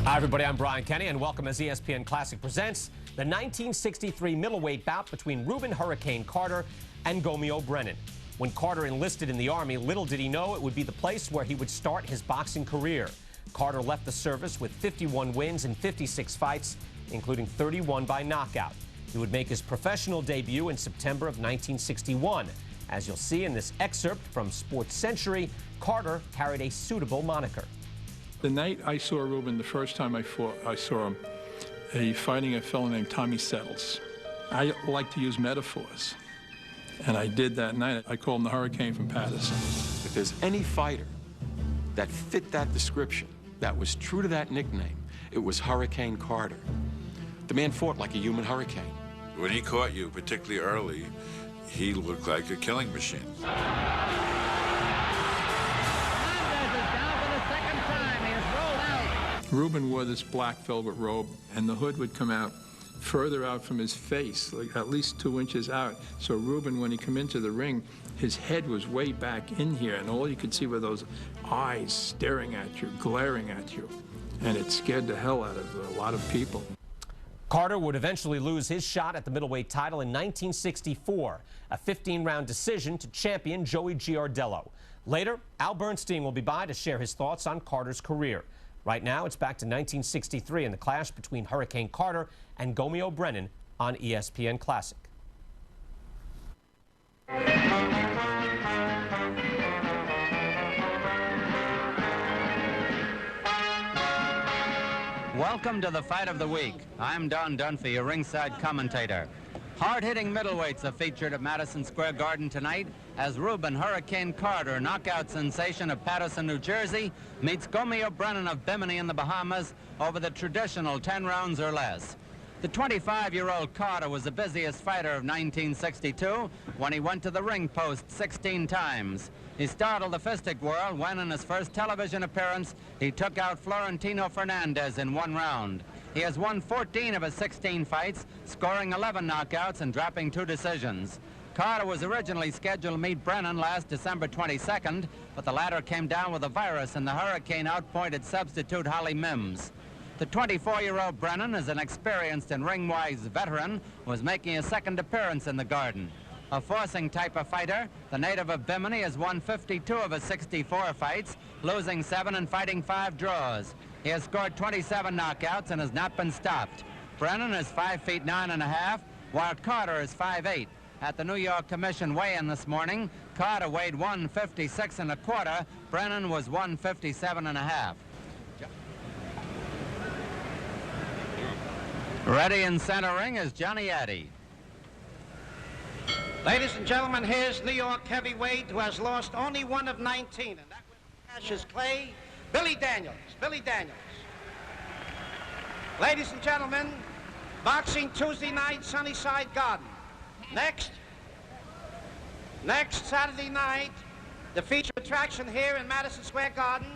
Hi, everybody. I'm Brian Kenny, and welcome as ESPN Classic presents the 1963 middleweight bout between Rubin Hurricane Carter and Gomeo Brennan. When Carter enlisted in the Army, little did he know it would be the place where he would start his boxing career. Carter left the service with 51 wins in 56 fights, including 31 by knockout. He would make his professional debut in September of 1961. As you'll see in this excerpt from Sports Century, Carter carried a suitable moniker. The night I saw Rubin, the first time I saw him, fighting a fellow named Tommy Settles. I like to use metaphors, and I did that night. I called him the Hurricane from Patterson. If there's any fighter that fit that description, that was true to that nickname, it was Hurricane Carter. The man fought like a human hurricane. When he caught you, particularly early, he looked like a killing machine. Rubin wore this black velvet robe, and the hood would come out further out from his face, like at least 2 inches out. So Rubin, when he came into the ring, his head was way back in here, and all you could see were those eyes staring at you, glaring at you. And it scared the hell out of a lot of people. Carter would eventually lose his shot at the middleweight title in 1964, a 15-round decision to champion Joey Giardello. Later, Al Bernstein will be by to share his thoughts on Carter's career. Right now, it's back to 1963 and the clash between Hurricane Carter and Gomeo Brennan on ESPN Classic. Welcome to the Fight of the Week. I'm Don Dunphy, your ringside commentator. Hard-hitting middleweights are featured at Madison Square Garden tonight as Rubin Hurricane Carter, knockout sensation of Patterson, New Jersey, meets Gomeo Brennan of Bimini in the Bahamas over the traditional 10 rounds or less. The 25-year-old Carter was the busiest fighter of 1962 when he went to the ring post 16 times. He startled the fistic world when, in his first television appearance, he took out Florentino Fernandez in 1 round. He has won 14 of his 16 fights, scoring 11 knockouts and dropping 2 decisions. Carter was originally scheduled to meet Brennan last December 22nd, but the latter came down with a virus and the Hurricane outpointed substitute Holly Mims. The 24-year-old Brennan is an experienced and ring-wise veteran who is making his second appearance in the Garden. A forcing type of fighter, the native of Bimini has won 52 of his 64 fights, losing 7 and fighting 5 draws. He has scored 27 knockouts and has not been stopped. Brennan is 5 feet 9½, while Carter is 5'8". At the New York Commission weigh-in this morning, Carter weighed 156¼ Brennan was 157½. Ready in center ring is Johnny Addy. Ladies and gentlemen, here's New York heavyweight who has lost only 1 of 19, and that was Cassius Clay, Billy Daniels. Billy Daniels. Ladies and gentlemen, boxing Tuesday night, Sunnyside Garden. Next Saturday night, the feature attraction here in Madison Square Garden,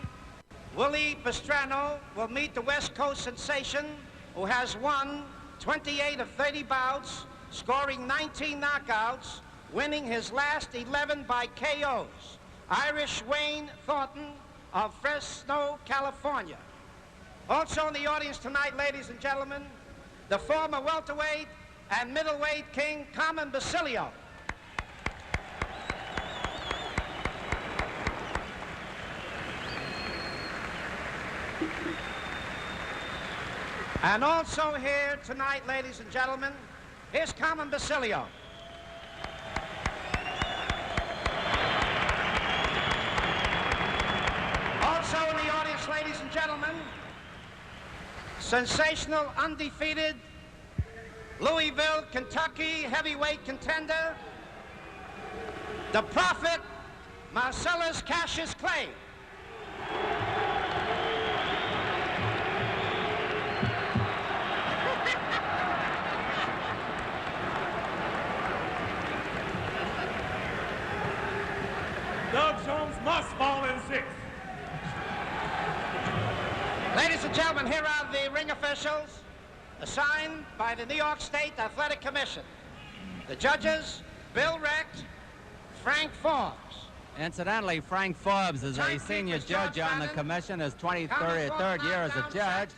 Willie Pastrano will meet the West Coast sensation who has won 28 of 30 bouts, scoring 19 knockouts, winning his last 11 by KOs. Irish Wayne Thornton of Fresno, California. Also in the audience tonight, ladies and gentlemen, the former welterweight and middleweight king, Carmen Basilio. And also here tonight, ladies and gentlemen, here's Carmen Basilio. Also in the audience, ladies and gentlemen, sensational, undefeated, Louisville, Kentucky heavyweight contender, the Prophet, Marcellus Cassius Clay. Doug Jones must fall in 6. Ladies and gentlemen, here are the ring officials assigned by the New York State Athletic Commission. The judges, Bill Recht, Frank Forbes. Incidentally, Frank Forbes is a senior judge on the commission, his 23rd year as a judge.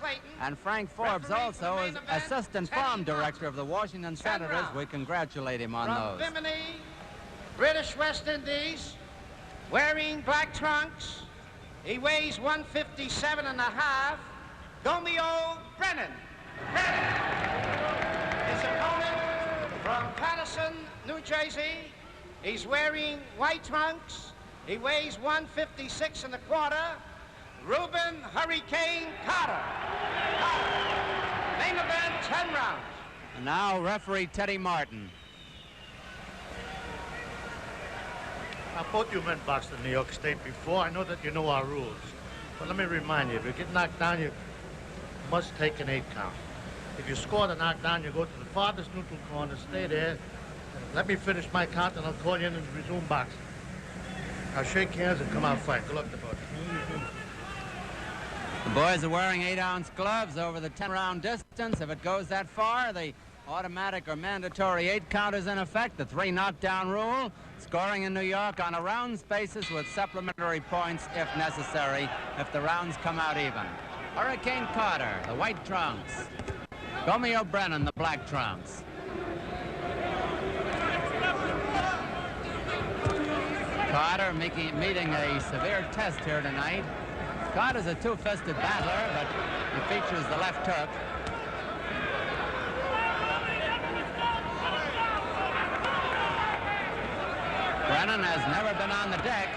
And Frank Forbes also is assistant farm director of the Washington Senators. We congratulate him on those. From Bimini, British West Indies, wearing black trunks. He weighs 157 and a half. Gomeo Brennan. His opponent from Patterson, New Jersey. He's wearing white trunks. He weighs 156 and a quarter. Rubin Hurricane Carter. Main event, 10 rounds. And now referee Teddy Martin. Now, both you men boxed in New York State before. I know that you know our rules. But let me remind you, if you get knocked down, you must take an 8 count. If you score the knockdown, you go to the farthest neutral corner, stay there. Let me finish my count, and I'll call you in and resume boxing. Now shake hands and come out fight. Good luck to both. The boys are wearing 8-ounce gloves over the 10-round distance. If it goes that far, the automatic or mandatory 8 count is in effect. The 3 knockdown rule. Scoring in New York on a rounds basis with supplementary points if necessary, if the rounds come out even. Hurricane Carter, the white trunks. Gomeo Brennan, the black trunks. Carter meeting a severe test here tonight. Carter's a two-fisted battler, but he features the left hook. Brennan has never been on the deck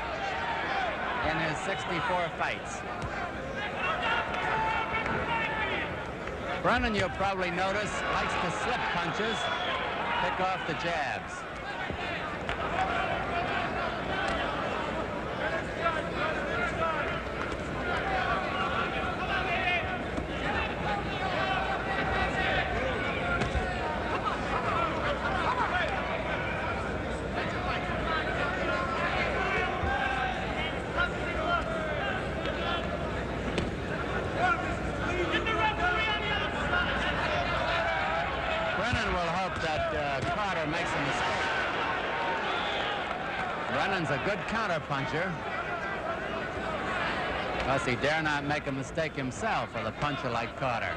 in his 64 fights. Brennan, you'll probably notice, likes to slip punches, pick off the jabs. Brennan's a good counter-puncher. Plus, he dare not make a mistake himself with a puncher like Carter.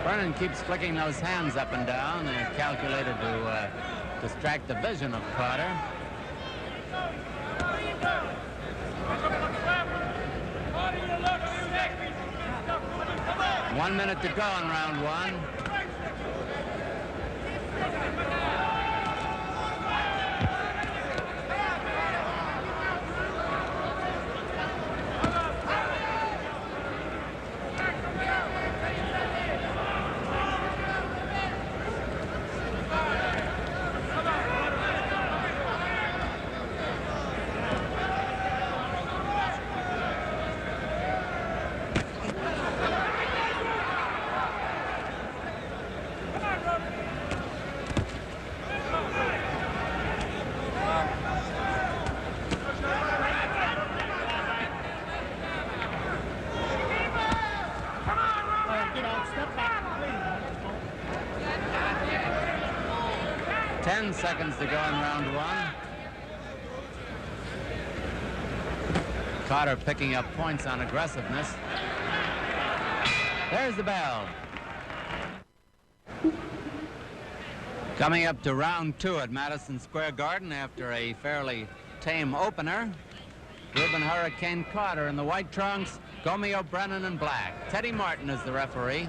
Brennan keeps flicking those hands up and down. They're calculated to distract the vision of Carter. One minute to go in round one. Seconds to go in round one. Carter picking up points on aggressiveness. There's the bell. Coming up to round two at Madison Square Garden after a fairly tame opener. Rubin Hurricane Carter in the white trunks, Gomeo Brennan in black. Teddy Martin is the referee.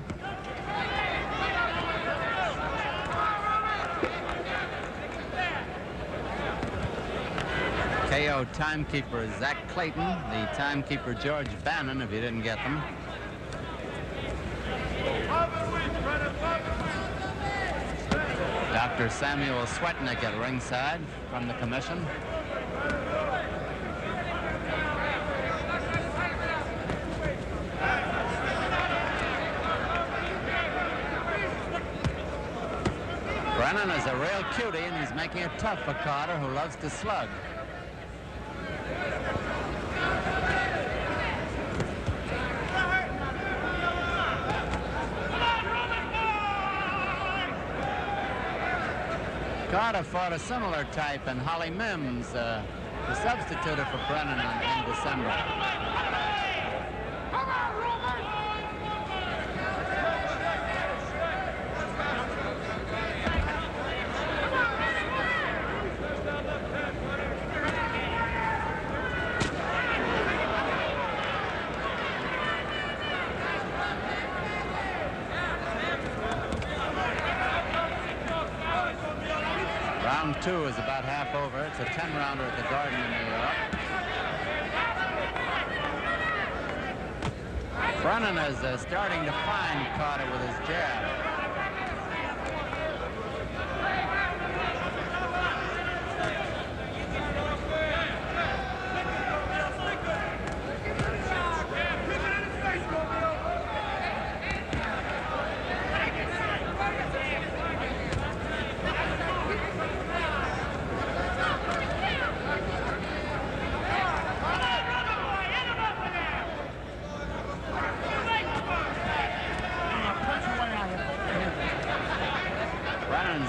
KO timekeeper Zach Clayton, the timekeeper George Bannon, if you didn't get them. Dr. Samuel Swetnick at ringside from the commission. Brennan is a real cutie, and he's making it tough for Carter, who loves to slug. Carter fought a similar type, and Holly Mims, the substitute for Brennan in December. Round 2 is about half over. It's a 10-rounder at the Garden in New York. Brennan is starting to find Carter with his jab.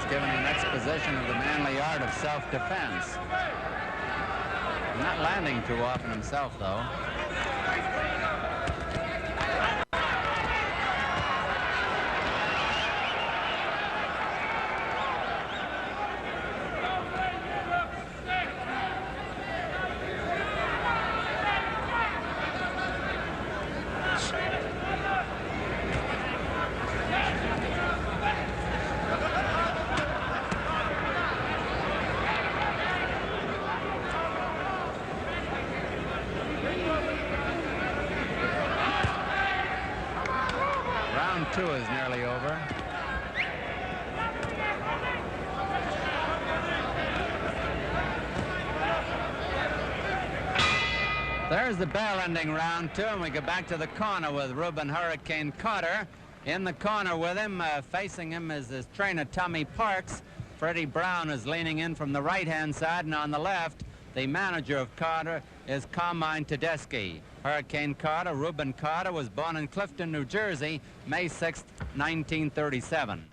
Given an exposition of the manly art of self-defense. Not landing too often himself, though. Round 2 is nearly over. There's the bell ending round 2, and we go back to the corner with Rubin Hurricane Carter. In the corner with him, facing him is his trainer Tommy Parks. Freddie Brown is leaning in from the right-hand side, and on the left, the manager of Carter is Carmine Tedeschi. Hurricane Carter, Rubin Carter, was born in Clifton, New Jersey, May 6, 1937.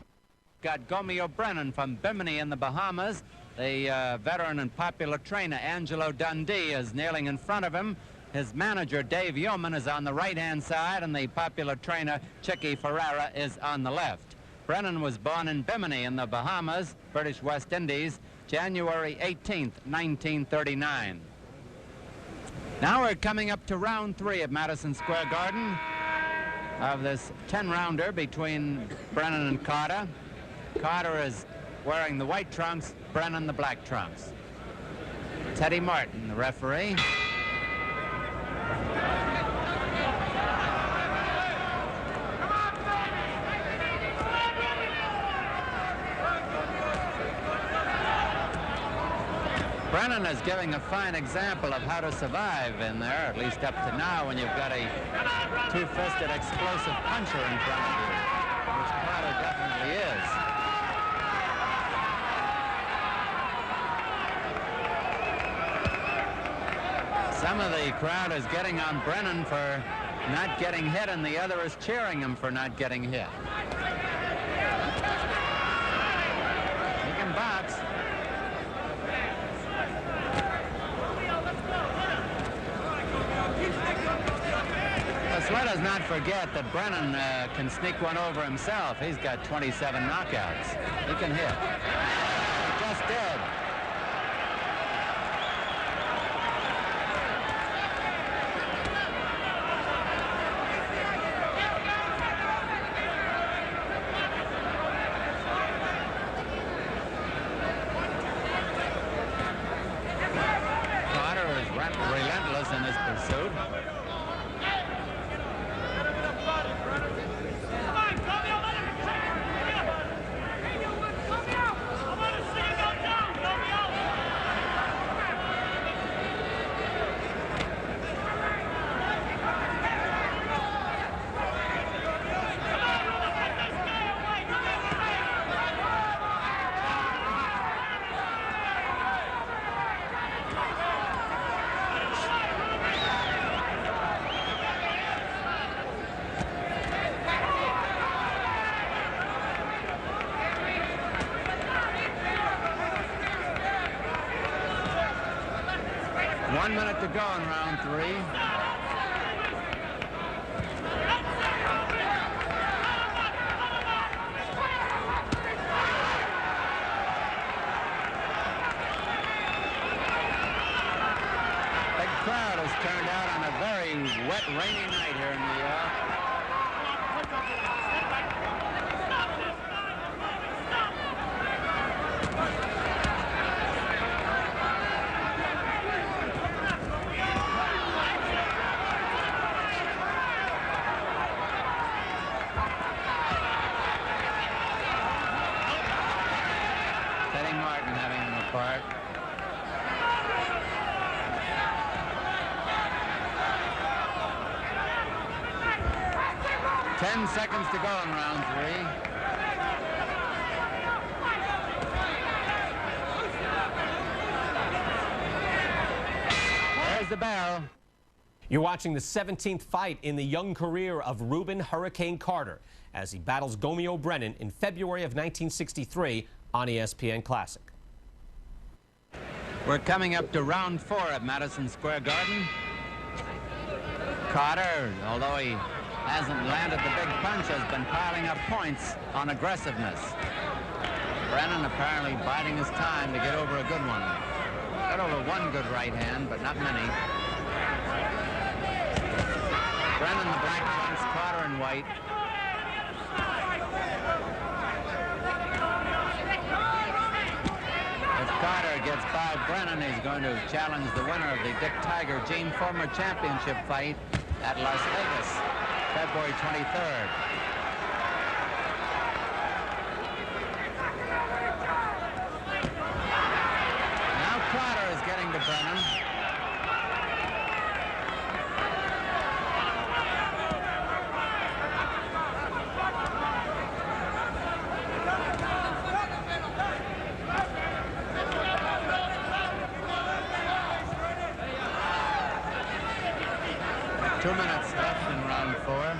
Got Gomeo Brennan from Bimini in the Bahamas. The veteran and popular trainer Angelo Dundee is kneeling in front of him. His manager Dave Yeoman is on the right-hand side, and the popular trainer Chicky Ferrara is on the left. Brennan was born in Bimini in the Bahamas, British West Indies, January 18th, 1939. Now we're coming up to round 3 at Madison Square Garden of this 10-rounder between Brennan and Carter. Carter is wearing the white trunks, Brennan the black trunks. Teddy Martin, the referee. Brennan is giving a fine example of how to survive in there, at least up to now, when you've got a two-fisted explosive puncher in front of you, which Carter definitely is. Some of the crowd is getting on Brennan for not getting hit, and the other is cheering him for not getting hit. He can box. Let us not forget that Brennan can sneak one over himself. He's got 27 knockouts. He can hit. He just did. Carter is relentless in his pursuit. 1 minute to go in round 3. Big crowd has turned out on a very wet, rainy night here in New York. Having them apart. Ten seconds to go in round 3. There's the bell. You're watching the 17th fight in the young career of Rubin "Hurricane" Carter as he battles Gomeo Brennan in February of 1963 on ESPN Classic. We're coming up to round 4 at Madison Square Garden. Carter, although he hasn't landed the big punch, has been piling up points on aggressiveness. Brennan apparently biding his time to get over a good one. Got over one good right hand, but not many. Brennan the black trunks, Carter in white. If Carter gets by Brennan, he's going to challenge the winner of the Dick Tiger Gene Former Championship fight at Las Vegas, February 23rd. Now Carter is getting to Brennan. Two minutes left in round 4.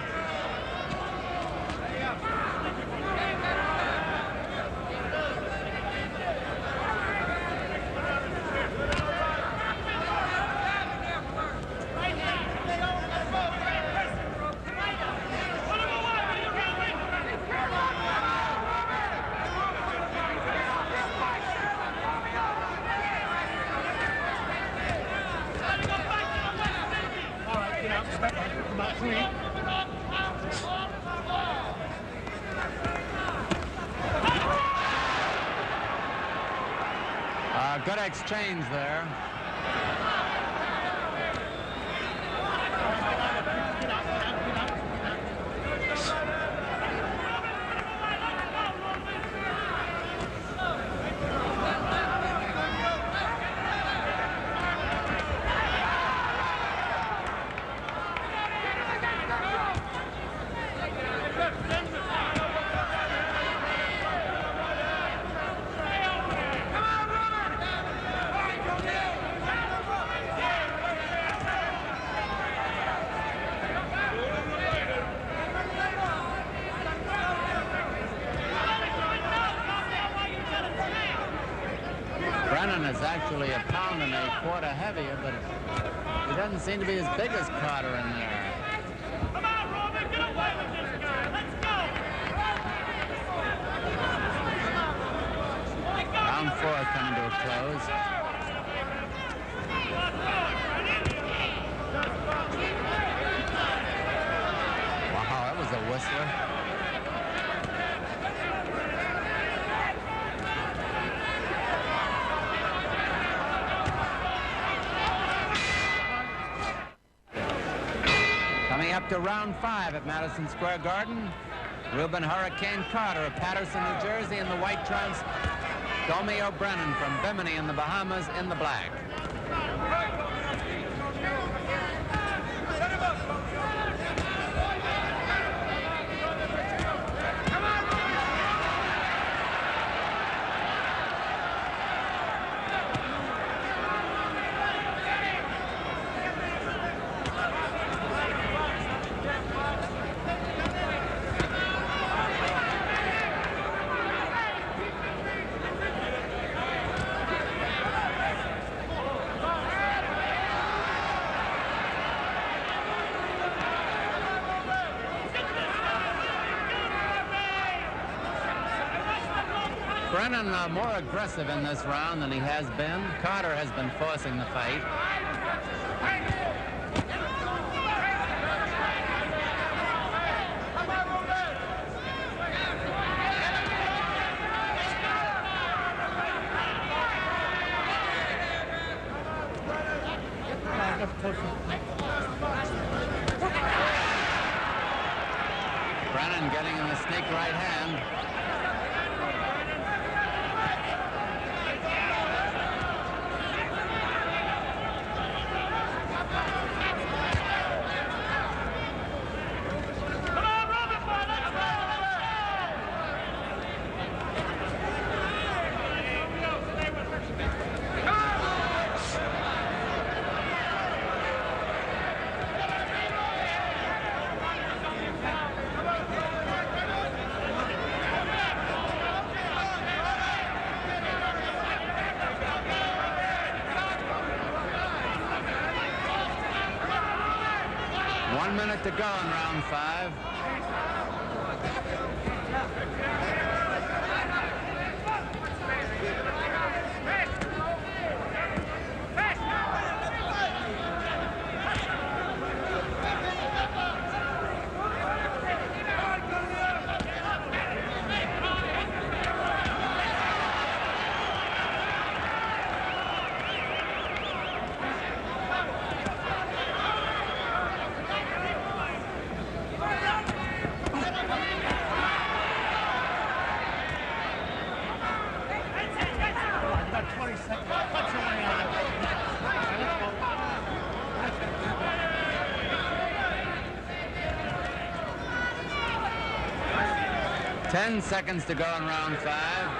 Good exchange there. Brennan is actually a pound and a quarter heavier, but he doesn't seem to be as big as Carter in there. Come on, Rubin, get away with this guy. Let's go. Round 4 coming to a close. Wow, that was a whistler. Coming up to round 5 at Madison Square Garden, Rubin "Hurricane" Carter of Patterson, New Jersey in the white trunks, Gomeo Brennan from Bimini in the Bahamas in the black. Brennan more aggressive in this round than he has been. Carter has been forcing the fight. Brennan getting in the sneak right hand. One minute to go in round 5. Ten seconds to go in round 5.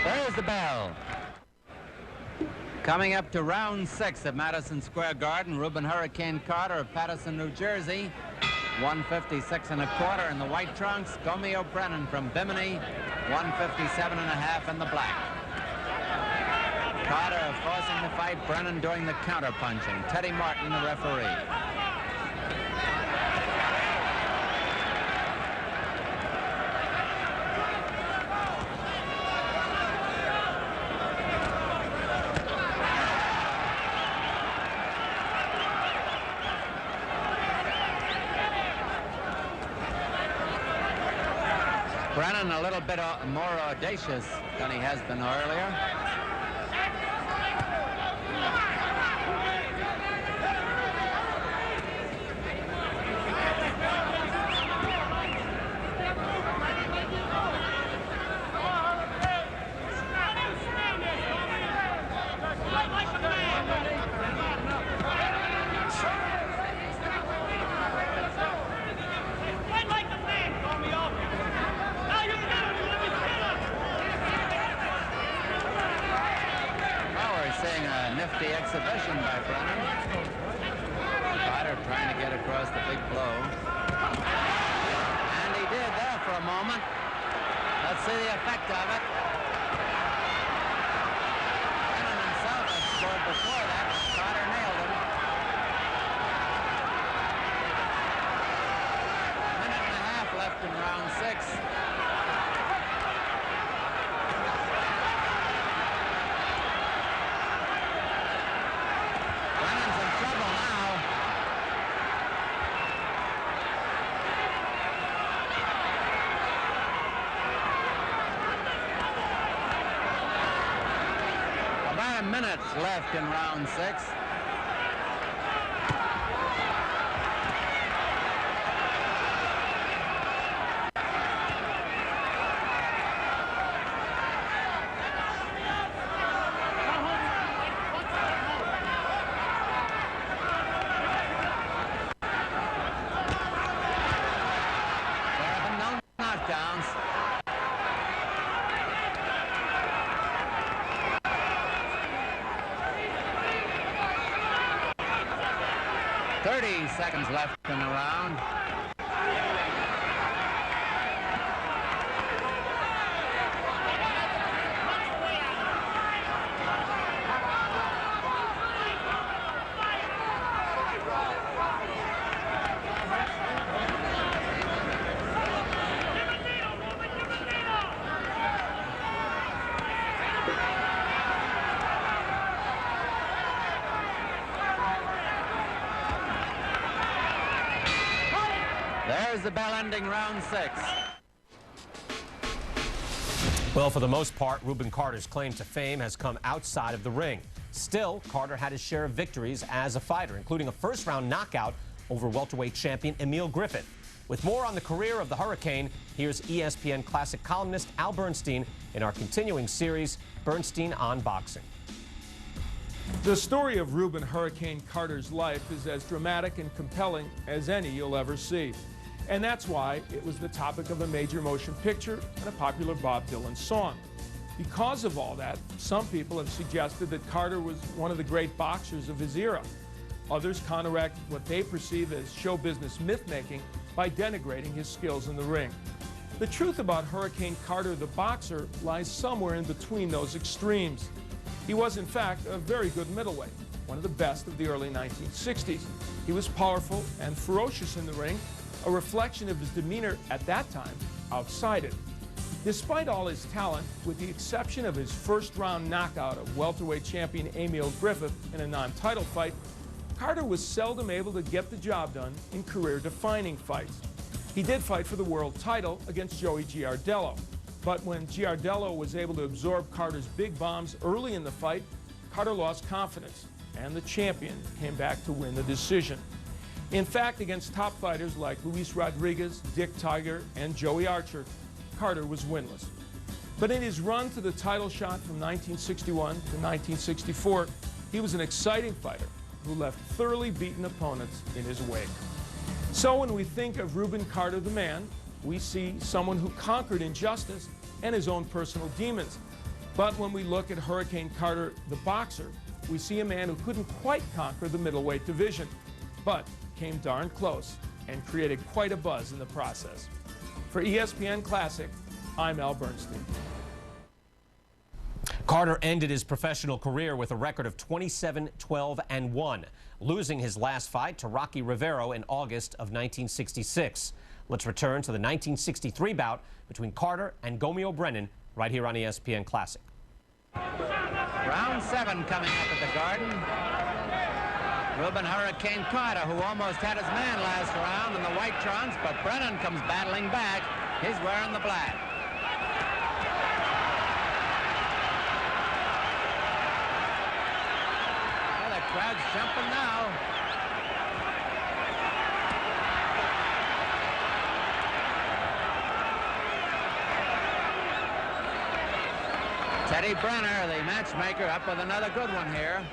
There's the bell. Coming up to round 6 at Madison Square Garden, Rubin Hurricane Carter of Paterson, New Jersey, 156 1/4 in the white trunks. Gomeo Brennan from Bimini, 157 1/2 in the black. Carter forcing the fight, Brennan doing the counter-punching. Teddy Martin, the referee. Brennan a little bit more audacious than he has been earlier. Nifty exhibition by Brennan. Carter trying to get across the big blow. And he did there for a moment. Let's see the effect of it. Brennan himself had scored before that. Carter nailed him. A minute and a half left in round 6. Minutes left in round 6. There have been no knockdowns. 30 seconds left in the round. here's the bell ending round 6. Well, for the most part, Rubin Carter's claim to fame has come outside of the ring. Still, Carter had his share of victories as a fighter, including a first-round knockout over welterweight champion Emil Griffith. With more on the career of the Hurricane, here's ESPN Classic columnist Al Bernstein in our continuing series, Bernstein on Boxing. The story of Rubin Hurricane Carter's life is as dramatic and compelling as any you'll ever see. And that's why it was the topic of a major motion picture and a popular Bob Dylan song. Because of all that, some people have suggested that Carter was one of the great boxers of his era. Others counteract what they perceive as show business myth-making by denigrating his skills in the ring. The truth about Hurricane Carter, the boxer, lies somewhere in between those extremes. He was, in fact, a very good middleweight, one of the best of the early 1960s. He was powerful and ferocious in the ring, a reflection of his demeanor at that time outside it. Despite all his talent, with the exception of his first-round knockout of welterweight champion Emil Griffith in a non-title fight, Carter was seldom able to get the job done in career-defining fights. He did fight for the world title against Joey Giardello, but when Giardello was able to absorb Carter's big bombs early in the fight, Carter lost confidence, and the champion came back to win the decision. In fact, against top fighters like Luis Rodriguez, Dick Tiger, and Joey Archer, Carter was winless. But in his run to the title shot from 1961 to 1964, he was an exciting fighter who left thoroughly beaten opponents in his wake. So when we think of Rubin Carter the man, we see someone who conquered injustice and his own personal demons. But when we look at Hurricane Carter the boxer, we see a man who couldn't quite conquer the middleweight division, but came darn close and created quite a buzz in the process. For ESPN Classic, I'm Al Bernstein. Carter ended his professional career with a record of 27-12-1, losing his last fight to Rocky Rivero in August of 1966. Let's return to the 1963 bout between Carter and Gomeo Brennan right here on ESPN Classic. Round 7 coming up at the Garden. Rubin Hurricane Carter, who almost had his man last round in the white trunks, but Brennan comes battling back. He's wearing the black. Well, the crowd's jumping now. Teddy Brenner, the matchmaker, up with another good one here.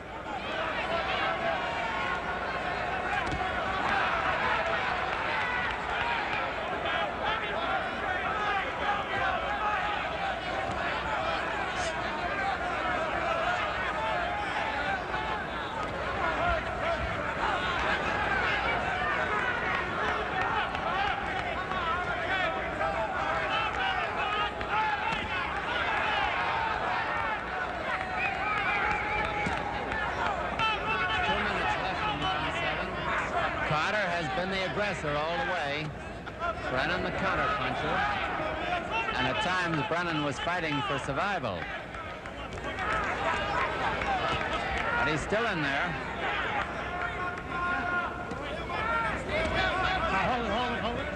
Carter has been the aggressor all the way. Brennan the counterpuncher. And at times, Brennan was fighting for survival. But he's still in there. Hold it.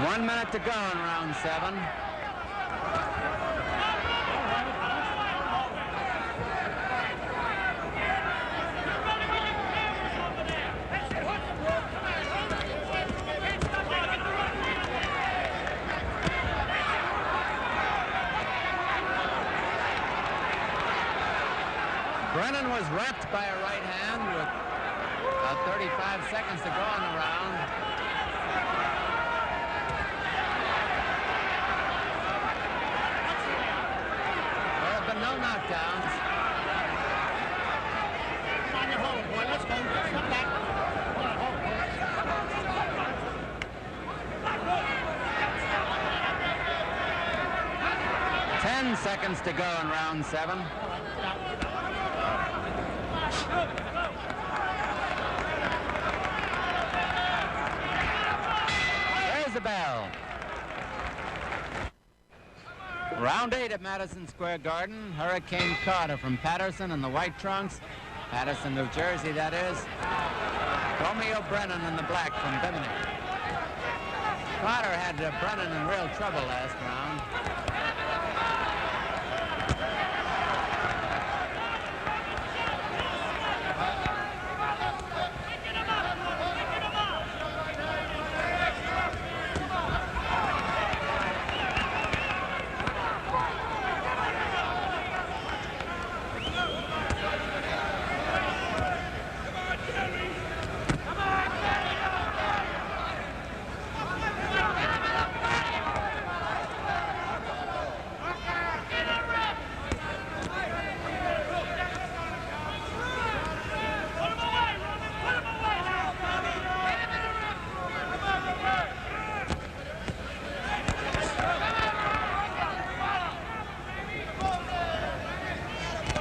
One minute to go in round 7. Brennan was wrapped by a right hand with about 35 seconds to go in the round. 7, no knockdowns. Come on, you hold it, boy. Let's go. Come back. Come on, hold it. 10 seconds to go in round 7. There's the bell. Round 8 at Madison Square Garden. Hurricane Carter from Patterson in the white trunks. Patterson, New Jersey, that is. Gomeo Brennan in the black from Bimini. Carter had Brennan in real trouble last round.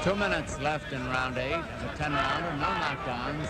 Two minutes left in round 8 of a 10-rounder, no knockdowns.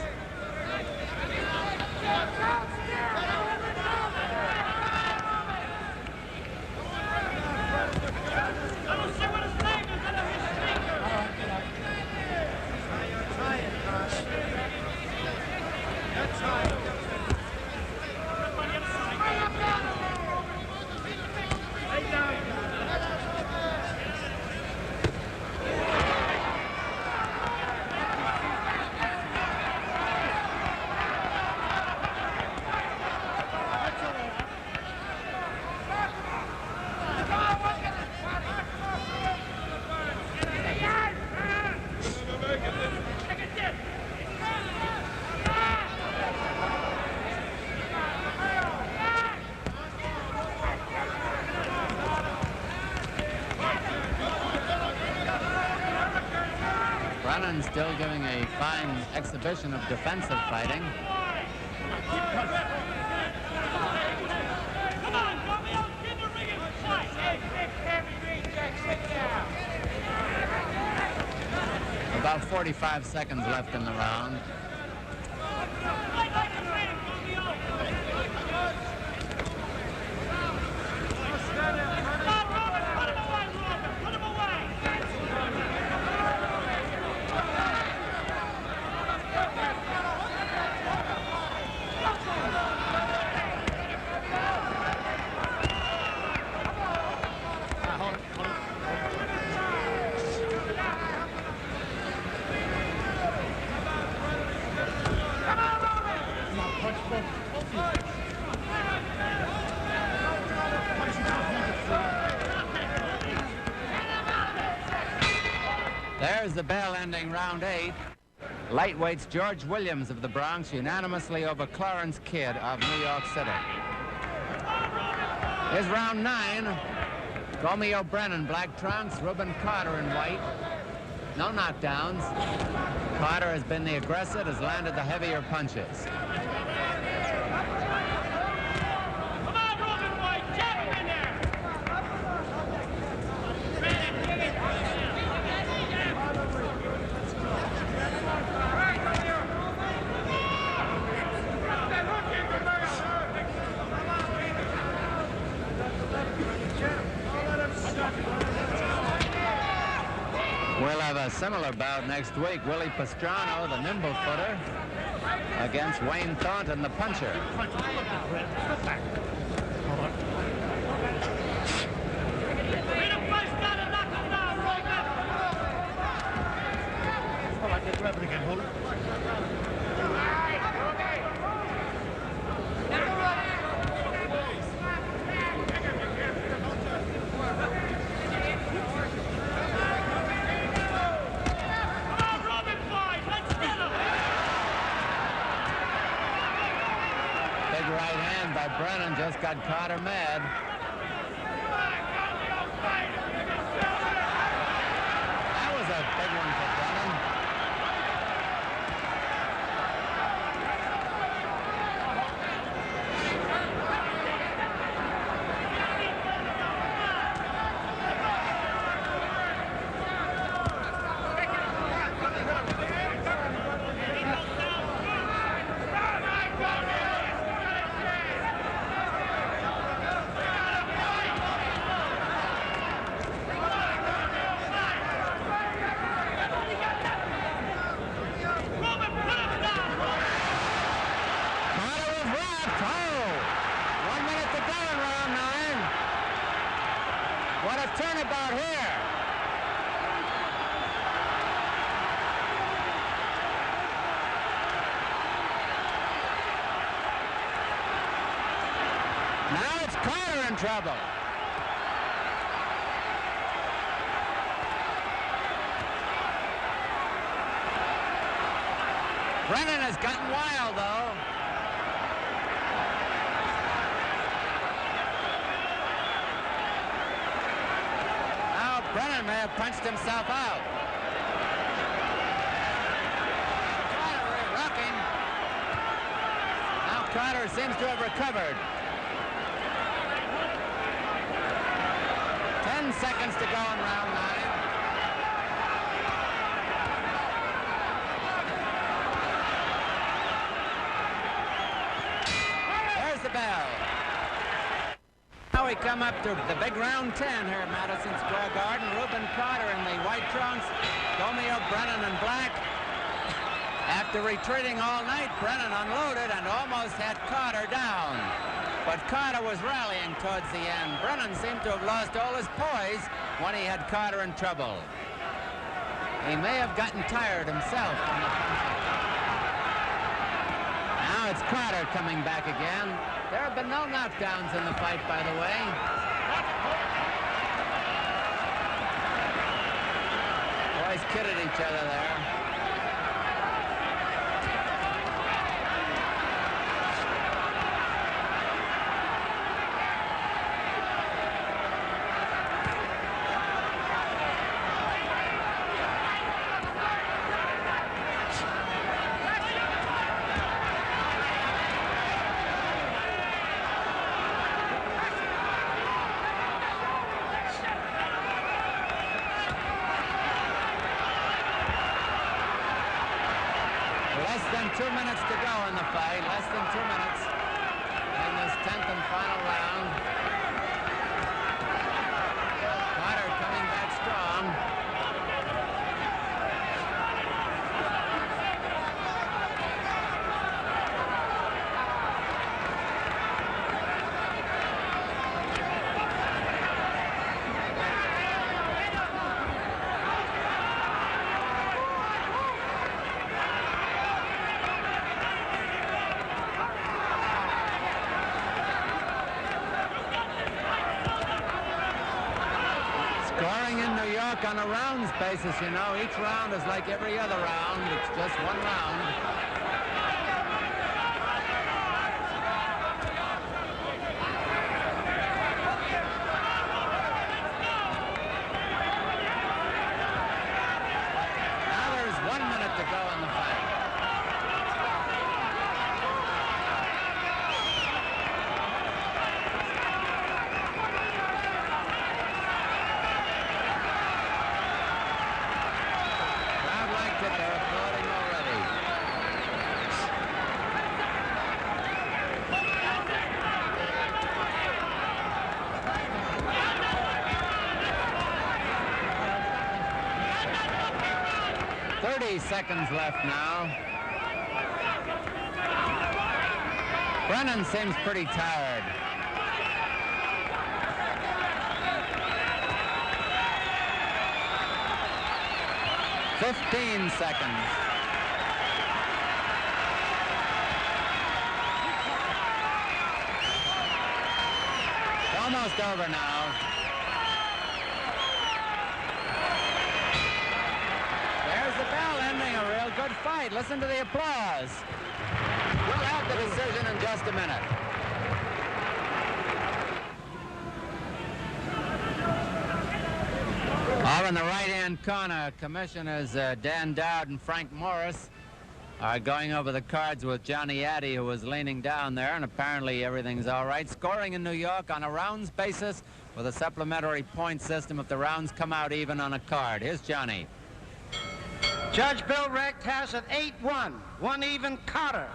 Brennan still giving a fine exhibition of defensive fighting. About 45 seconds left in the round. There's the bell ending round 8. Lightweights George Williams of the Bronx unanimously over Clarence Kidd of New York City. Here's round 9. Gomeo Brennan, black trunks, Rubin Carter in white. No knockdowns. Carter has been the aggressor, has landed the heavier punches. We'll have a similar bout next week. Willie Pastrano, the nimble footer, against Wayne Thornton, the puncher. Brennan just got Carter mad. Carter in trouble. Brennan has gotten wild, though. Now Brennan may have punched himself out. Carter rocking. Now Carter seems to have recovered. 10 seconds to go in round 9. The bell. Now we come up to the big round 10 here at Madison Square Garden. Rubin Carter in the white trunks, Gomeo, Brennan in black. After retreating all night, Brennan unloaded and almost had Carter down. But Carter was rallying towards the end. Brennan seemed to have lost all his poise when he had Carter in trouble. He may have gotten tired himself. Now it's Carter coming back again. There have been no knockdowns in the fight, by the way. Boys kidded each other there. Less than 2 minutes to go in the fight. Less than 2 minutes in this 10th and final round. Carter coming back strong. Scoring in New York on a rounds basis, you know. Each round is like every other round. It's just one round. Now there's 1 minute to go in the fight. They're applauding already. .30 seconds left now. Brennan seems pretty tired. .15 seconds. Almost over now. There's the bell ending a real good fight. Listen to the applause. We'll have the decision in just a minute. Over in the right-hand corner, Commissioners Dan Dowd and Frank Morris are going over the cards with Johnny Addy, who was leaning down there, and apparently everything's all right. Scoring in New York on a rounds basis with a supplementary point system if the rounds come out even on a card. Here's Johnny. Judge Bill Recht has it 8-1, one even Carter.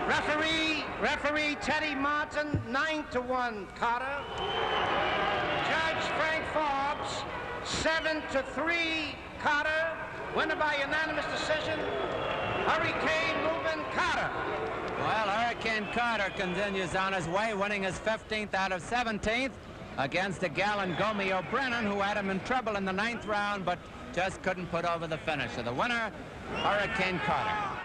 Referee Teddy Martin, 9-1 Carter. Judge Frank Forbes, 7-3 Carter. Winner by unanimous decision, Hurricane Rubin Carter. Well, Hurricane Carter continues on his way, winning his 15th out of 17th against a gallant Gomeo Brennan, who had him in trouble in the 9th round, but just couldn't put over the finisher. The winner, Hurricane Carter.